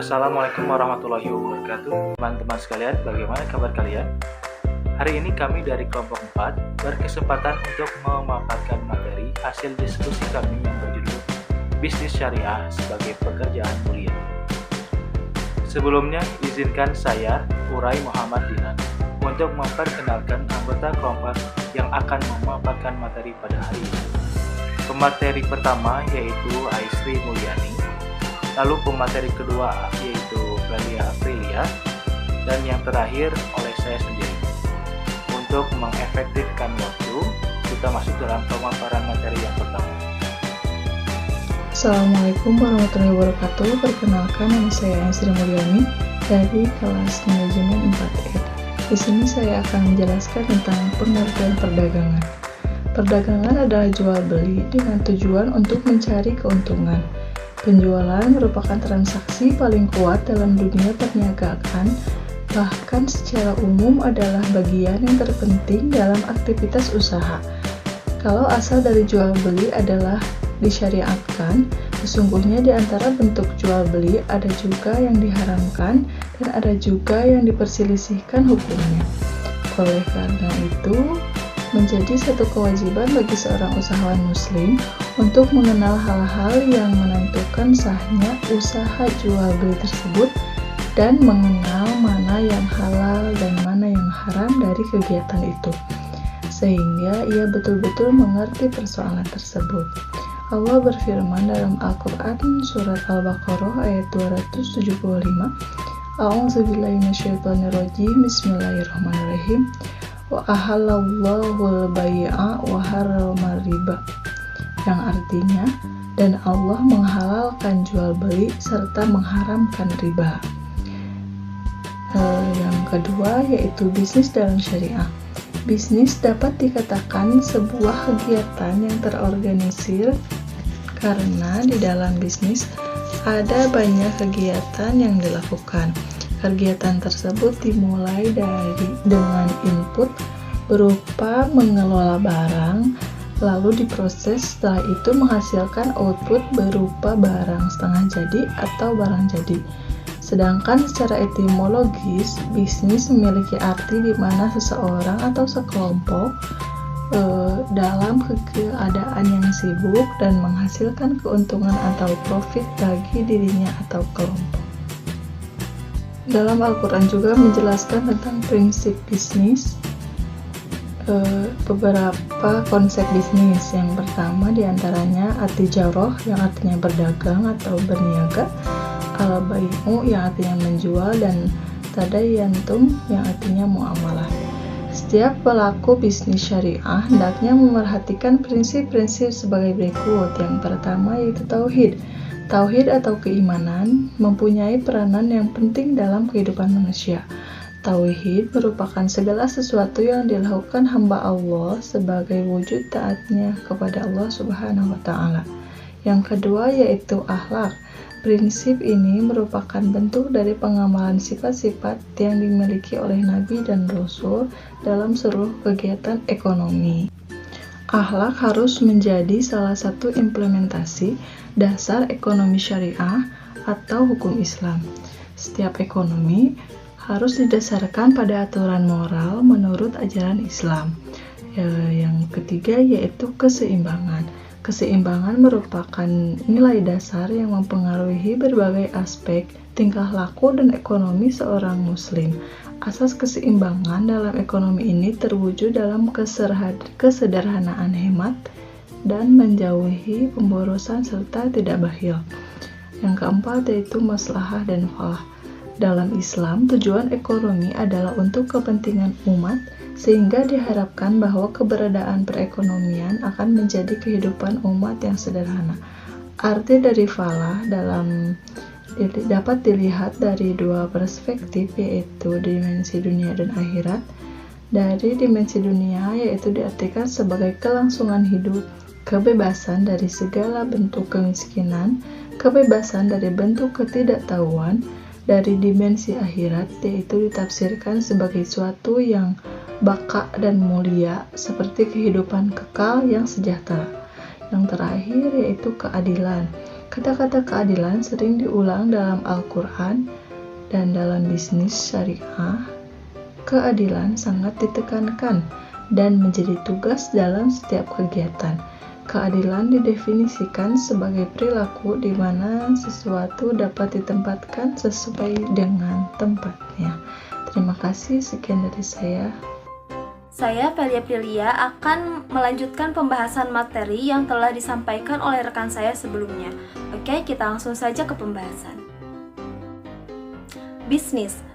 Assalamualaikum warahmatullahi wabarakatuh. Teman-teman sekalian, bagaimana kabar kalian? Hari ini kami dari kelompok 4 berkesempatan untuk memaparkan materi hasil diskusi kami yang berjudul Bisnis Syariah sebagai Pekerjaan Mulia. Sebelumnya, izinkan saya, Uray Muhammad Dinan, untuk memperkenalkan anggota kelompok yang akan memaparkan materi pada hari ini. Pemateri pertama yaitu Aisri Mulyani, lalu pemateri kedua yaitu Galia Aprilia, dan yang terakhir oleh saya sendiri. Untuk mengefektifkan waktu, kita masuk dalam pemaparan materi yang pertama. Assalamualaikum warahmatullahi wabarakatuh. Perkenalkan, nama saya Aisri Mulyani dari kelas manajemen 4E. Di sini saya akan menjelaskan tentang pengertian perdagangan. Perdagangan adalah jual beli dengan tujuan untuk mencari keuntungan. Penjualan merupakan transaksi paling kuat dalam dunia perniagaan, bahkan secara umum adalah bagian yang terpenting dalam aktivitas usaha. Kalau asal dari jual beli adalah disyariatkan, sesungguhnya di antara bentuk jual beli ada juga yang diharamkan dan ada juga yang diperselisihkan hukumnya. Oleh karena itu, menjadi satu kewajiban bagi seorang usahawan muslim untuk mengenal hal-hal yang menentukan sahnya usaha jual beli tersebut dan mengenal mana yang halal dan mana yang haram dari kegiatan itu, sehingga ia betul-betul mengerti persoalan tersebut. Allah berfirman dalam Al-Quran surat Al-Baqarah ayat 275, A'udzubillahi minasyaitonirrajim, Bismillahirrahmanirrahim, wa ahallallahu al-bai'a wa harrama riba, yang artinya, dan Allah menghalalkan jual beli serta mengharamkan riba. Yang kedua yaitu bisnis dalam syariah. Bisnis dapat dikatakan sebuah kegiatan yang terorganisir karena di dalam bisnis ada banyak kegiatan yang dilakukan. Kegiatan tersebut dimulai dengan input berupa mengelola barang, lalu diproses, setelah itu menghasilkan output berupa barang setengah jadi atau barang jadi. Sedangkan secara etimologis, bisnis memiliki arti di mana seseorang atau sekelompok dalam keadaan yang sibuk dan menghasilkan keuntungan atau profit bagi dirinya atau kelompok. Dalam Al-Quran juga menjelaskan tentang prinsip bisnis, beberapa konsep bisnis. Yang pertama diantaranya at-tijarah yang artinya berdagang atau berniaga, al-bai'u yang artinya menjual, dan tadayantum yang artinya muamalah. Setiap pelaku bisnis syariah hendaknya memerhatikan prinsip-prinsip sebagai berikut. Yang pertama yaitu tauhid. Tauhid atau keimanan mempunyai peranan yang penting dalam kehidupan manusia. Tauhid merupakan segala sesuatu yang dilakukan hamba Allah sebagai wujud taatnya kepada Allah Subhanahu wa Ta'ala. Yang kedua yaitu akhlak. Prinsip ini merupakan bentuk dari pengamalan sifat-sifat yang dimiliki oleh Nabi dan Rasul dalam seluruh kegiatan ekonomi. Akhlak harus menjadi salah satu implementasi dasar ekonomi syariah atau hukum Islam. Setiap ekonomi harus didasarkan pada aturan moral menurut ajaran Islam. Yang ketiga yaitu keseimbangan. Keseimbangan merupakan nilai dasar yang mempengaruhi berbagai aspek tingkah laku dan ekonomi seorang muslim. Asas keseimbangan dalam ekonomi ini terwujud dalam kesederhanaan hemat dan menjauhi pemborosan serta tidak bakhil. Yang keempat yaitu maslahah dan falah. Dalam Islam, tujuan ekonomi adalah untuk kepentingan umat, sehingga diharapkan bahwa keberadaan perekonomian akan menjadi kehidupan umat yang sederhana. Arti dari falah dapat dilihat dari dua perspektif, yaitu dimensi dunia dan akhirat. Dari dimensi dunia yaitu diartikan sebagai kelangsungan hidup, kebebasan dari segala bentuk kemiskinan, kebebasan dari bentuk ketidaktahuan. Dari dimensi akhirat yaitu ditafsirkan sebagai suatu yang baka dan mulia, seperti kehidupan kekal yang sejahtera. Yang terakhir yaitu keadilan. Kata-kata keadilan sering diulang dalam Al-Quran dan dalam bisnis syariah. Keadilan sangat ditekankan dan menjadi tugas dalam setiap kegiatan. Keadilan didefinisikan sebagai perilaku di mana sesuatu dapat ditempatkan sesuai dengan tempatnya. Terima kasih, sekian dari saya. Saya, Velia Prilia, akan melanjutkan pembahasan materi yang telah disampaikan oleh rekan saya sebelumnya. Oke, kita langsung saja ke pembahasan.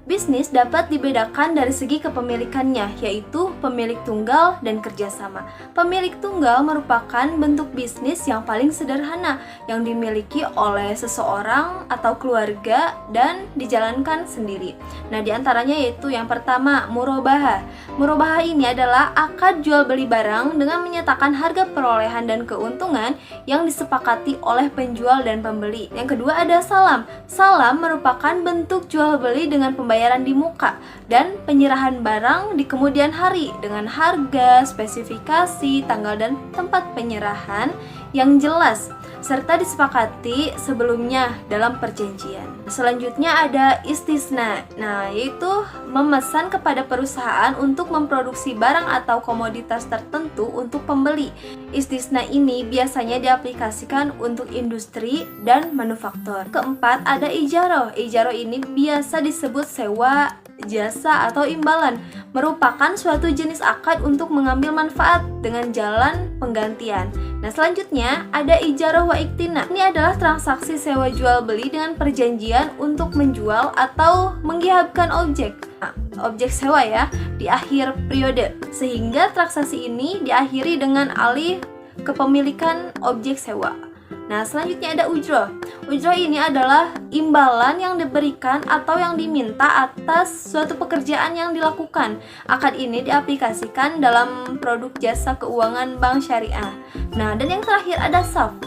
Bisnis dapat dibedakan dari segi kepemilikannya, yaitu pemilik tunggal dan kerjasama. Pemilik tunggal merupakan bentuk bisnis yang paling sederhana yang dimiliki oleh seseorang atau keluarga dan dijalankan sendiri. Nah, diantaranya yaitu yang pertama, murabahah. Murabahah ini adalah akad jual beli barang dengan menyatakan harga perolehan dan keuntungan yang disepakati oleh penjual dan pembeli. Yang kedua ada salam. Salam merupakan bentuk jual beli dengan pembayaran di muka dan penyerahan barang di kemudian hari dengan harga, spesifikasi, tanggal dan tempat penyerahan yang jelas serta disepakati sebelumnya dalam perjanjian. Selanjutnya ada istisna. Nah, yaitu memesan kepada perusahaan untuk memproduksi barang atau komoditas tertentu untuk pembeli. Istisna ini biasanya diaplikasikan untuk industri dan manufaktur. Keempat ada ijaroh. Ijaroh ini biasa disebut sewa, jasa atau imbalan, merupakan suatu jenis akad untuk mengambil manfaat dengan jalan penggantian. Nah, selanjutnya ada ijaroh wa iktina. Ini adalah transaksi sewa jual beli dengan perjanjian untuk menjual atau menggihabkan objek sewa ya di akhir periode, sehingga transaksi ini diakhiri dengan alih kepemilikan objek sewa. Nah, selanjutnya ada ujroh. Ujroh ini adalah imbalan yang diberikan atau yang diminta atas suatu pekerjaan yang dilakukan. Akad ini diaplikasikan dalam produk jasa keuangan bank syariah. Nah, dan yang terakhir ada saf.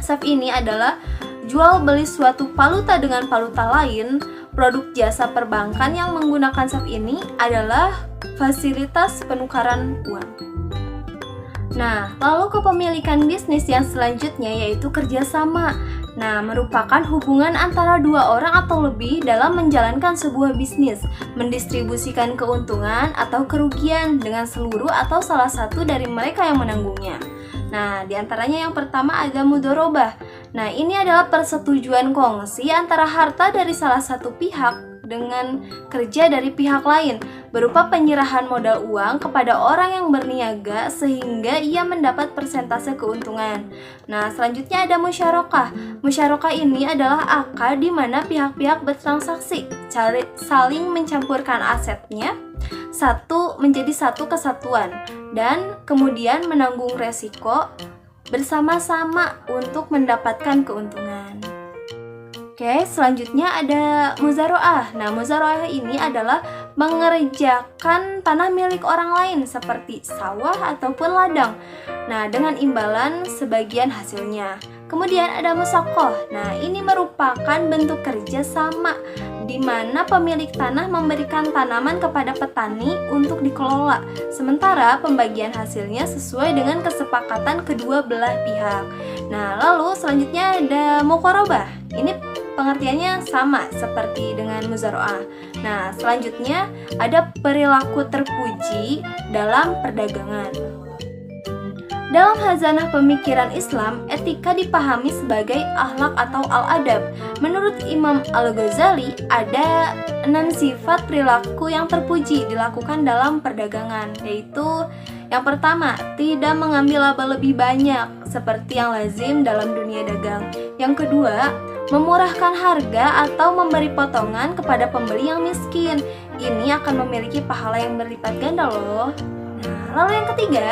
Saf ini adalah jual beli suatu valuta dengan valuta lain. Produk jasa perbankan yang menggunakan saf ini adalah fasilitas penukaran uang. Nah, lalu kepemilikan bisnis yang selanjutnya yaitu kerjasama. Nah, merupakan hubungan antara dua orang atau lebih dalam menjalankan sebuah bisnis, mendistribusikan keuntungan atau kerugian dengan seluruh atau salah satu dari mereka yang menanggungnya. Nah, diantaranya yang pertama ada mudharabah. Nah, ini adalah persetujuan kongsi antara harta dari salah satu pihak dengan kerja dari pihak lain, berupa penyerahan modal uang kepada orang yang berniaga sehingga ia mendapat persentase keuntungan. Nah, selanjutnya ada musyarakah. Musyarakah ini adalah akad di mana pihak-pihak bertransaksi, saling mencampurkan asetnya menjadi satu kesatuan dan kemudian menanggung resiko bersama-sama untuk mendapatkan keuntungan. Oke, selanjutnya ada muzaroah. Nah, muzaroah ini adalah mengerjakan tanah milik orang lain seperti sawah ataupun ladang. Nah, dengan imbalan sebagian hasilnya. Kemudian ada musakoh. Nah, ini merupakan bentuk kerja sama di mana pemilik tanah memberikan tanaman kepada petani untuk dikelola, sementara pembagian hasilnya sesuai dengan kesepakatan kedua belah pihak. Nah, lalu selanjutnya ada muqarabah. Ini pengertiannya sama seperti dengan muzaroah. Nah, selanjutnya ada perilaku terpuji dalam perdagangan. Dalam hazanah pemikiran Islam, etika dipahami sebagai akhlak atau al-adab. Menurut Imam Al-Ghazali, ada 6 sifat perilaku yang terpuji dilakukan dalam perdagangan, yaitu yang pertama, tidak mengambil laba lebih banyak seperti yang lazim dalam dunia dagang. Yang kedua, memurahkan harga atau memberi potongan kepada pembeli yang miskin. Ini akan memiliki pahala yang berlipat ganda loh. Lalu yang ketiga,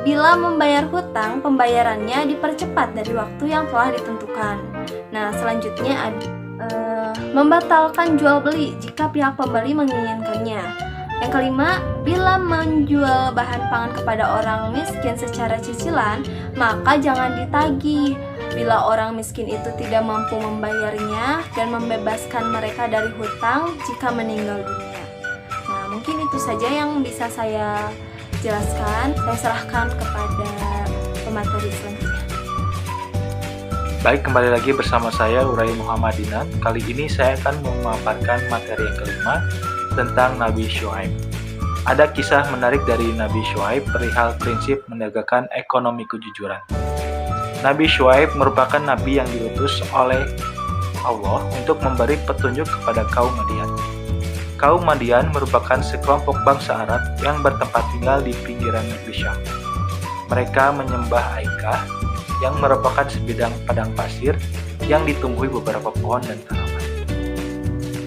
bila membayar hutang, pembayarannya dipercepat dari waktu yang telah ditentukan. Nah, selanjutnya ada membatalkan jual beli jika pihak pembeli menginginkannya. Yang kelima, bila menjual bahan pangan kepada orang miskin secara cicilan, maka jangan ditagih. Bila orang miskin itu tidak mampu membayarnya dan membebaskan mereka dari hutang jika meninggal dunia. Mungkin itu saja yang bisa saya jelaskan. Saya serahkan kepada pemateri selanjutnya. Baik, kembali lagi bersama saya Urai Muhammad Dinan. Kali ini saya akan memaparkan materi yang kelima tentang Nabi Syuaib. Ada kisah menarik dari Nabi Syuaib perihal prinsip menegakkan ekonomi kejujuran. Nabi Syuaib merupakan nabi yang diutus oleh Allah untuk memberi petunjuk kepada kaum Madian. Kaum Madian merupakan sekelompok bangsa Arab yang bertempat tinggal di pinggiran negeri Syam. Mereka menyembah Aikah, yang merupakan sebidang padang pasir yang ditumbuhi beberapa pohon dan tanaman.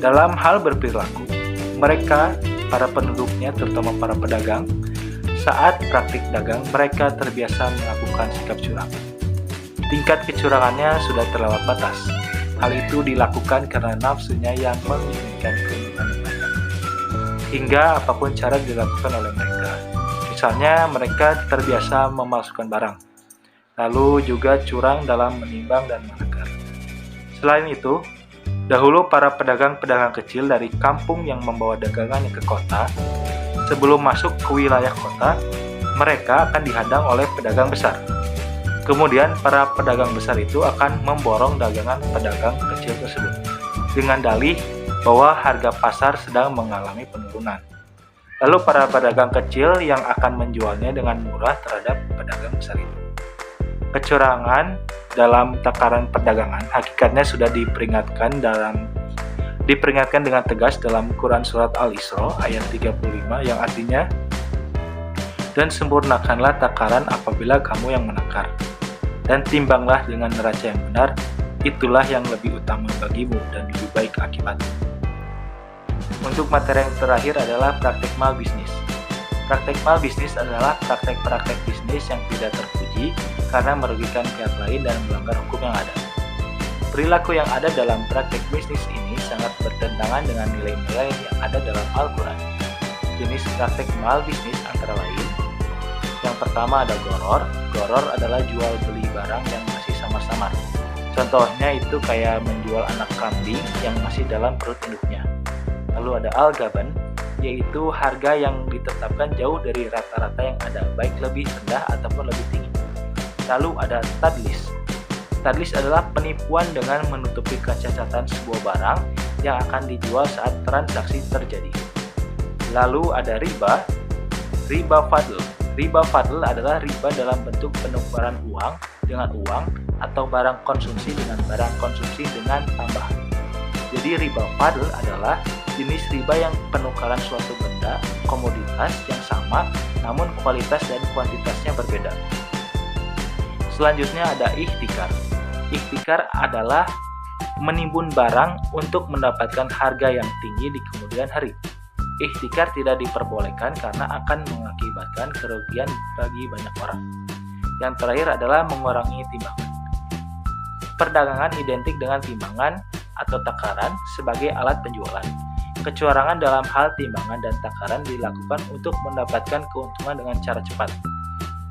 Dalam hal berperilaku, mereka, para penduduknya, terutama para pedagang, saat praktik dagang, mereka terbiasa melakukan sikap curang. Tingkat kecurangannya sudah terlewat batas. Hal itu dilakukan karena nafsunya yang menginginkan keuntungan yang banyak. Hingga apapun cara dilakukan oleh mereka. Misalnya, mereka terbiasa memalsukan barang, lalu juga curang dalam menimbang dan menakar. Selain itu, dahulu para pedagang-pedagang kecil dari kampung yang membawa dagangannya ke kota, sebelum masuk ke wilayah kota, mereka akan dihadang oleh pedagang besar. Kemudian para pedagang besar itu akan memborong dagangan pedagang kecil tersebut, dengan dalih bahwa harga pasar sedang mengalami penurunan. Lalu para pedagang kecil yang akan menjualnya dengan murah terhadap pedagang besar itu. Kecurangan dalam takaran perdagangan hakikatnya sudah diperingatkan dengan tegas dalam Quran Surat Al-Isra ayat 35 yang artinya, dan sempurnakanlah takaran apabila kamu yang menakar, dan timbanglah dengan neraca yang benar, itulah yang lebih utama bagimu dan lebih baik akibatnya. Untuk materi yang terakhir adalah praktik mal bisnis. Praktek mal bisnis adalah praktek-praktek bisnis yang tidak terpuji karena merugikan pihak lain dan melanggar hukum yang ada. Perilaku yang ada dalam praktek bisnis ini sangat bertentangan dengan nilai-nilai yang ada dalam Al-Quran. Jenis praktek mal bisnis antara lain: yang pertama ada goror. Goror adalah jual beli barang yang masih samar-samar. Contohnya itu kayak menjual anak kambing yang masih dalam perut induknya. Lalu ada al-gaban, yaitu harga yang ditetapkan jauh dari rata-rata yang ada, baik lebih rendah ataupun lebih tinggi. Lalu ada tadlis. Tadlis adalah penipuan dengan menutupi kecacatan sebuah barang yang akan dijual saat transaksi terjadi. Lalu ada riba. Riba fadl. Riba fadl adalah riba dalam bentuk penukaran uang dengan uang atau barang konsumsi dengan barang konsumsi dengan tambahan. Jadi riba fadl adalah jenis riba yang penukaran suatu benda, komoditas yang sama, namun kualitas dan kuantitasnya berbeda. Selanjutnya ada ihtikar. Ihtikar adalah menimbun barang untuk mendapatkan harga yang tinggi di kemudian hari. Ihtikar tidak diperbolehkan karena akan mengakibatkan kerugian bagi banyak orang. Yang terakhir adalah mengurangi timbangan. Perdagangan identik dengan timbangan atau takaran sebagai alat penjualan. Kecurangan dalam hal timbangan dan takaran dilakukan untuk mendapatkan keuntungan dengan cara cepat.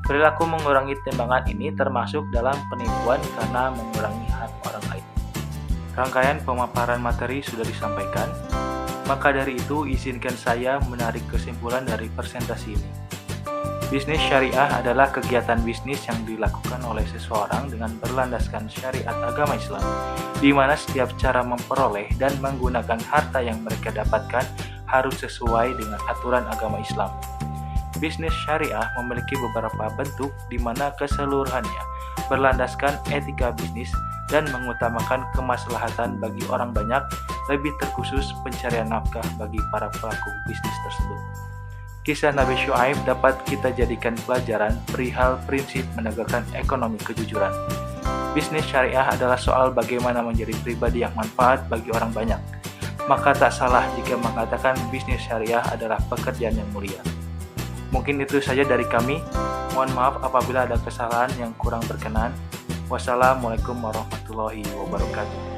Perilaku mengurangi timbangan ini termasuk dalam penipuan karena mengurangi hak orang lain. Rangkaian pemaparan materi sudah disampaikan, maka dari itu izinkan saya menarik kesimpulan dari presentasi ini. Bisnis syariah adalah kegiatan bisnis yang dilakukan oleh seseorang dengan berlandaskan syariat agama Islam, di mana setiap cara memperoleh dan menggunakan harta yang mereka dapatkan harus sesuai dengan aturan agama Islam. Bisnis syariah memiliki beberapa bentuk di mana keseluruhannya berlandaskan etika bisnis dan mengutamakan kemaslahatan bagi orang banyak, lebih terkhusus pencarian nafkah bagi para pelaku bisnis tersebut. Kisah Nabi Syuaib dapat kita jadikan pelajaran perihal prinsip menegakkan ekonomi kejujuran. Bisnis syariah adalah soal bagaimana menjadi pribadi yang manfaat bagi orang banyak. Maka tak salah jika mengatakan bisnis syariah adalah pekerjaan yang mulia. Mungkin itu saja dari kami. Mohon maaf apabila ada kesalahan yang kurang berkenan. Wassalamualaikum warahmatullahi wabarakatuh.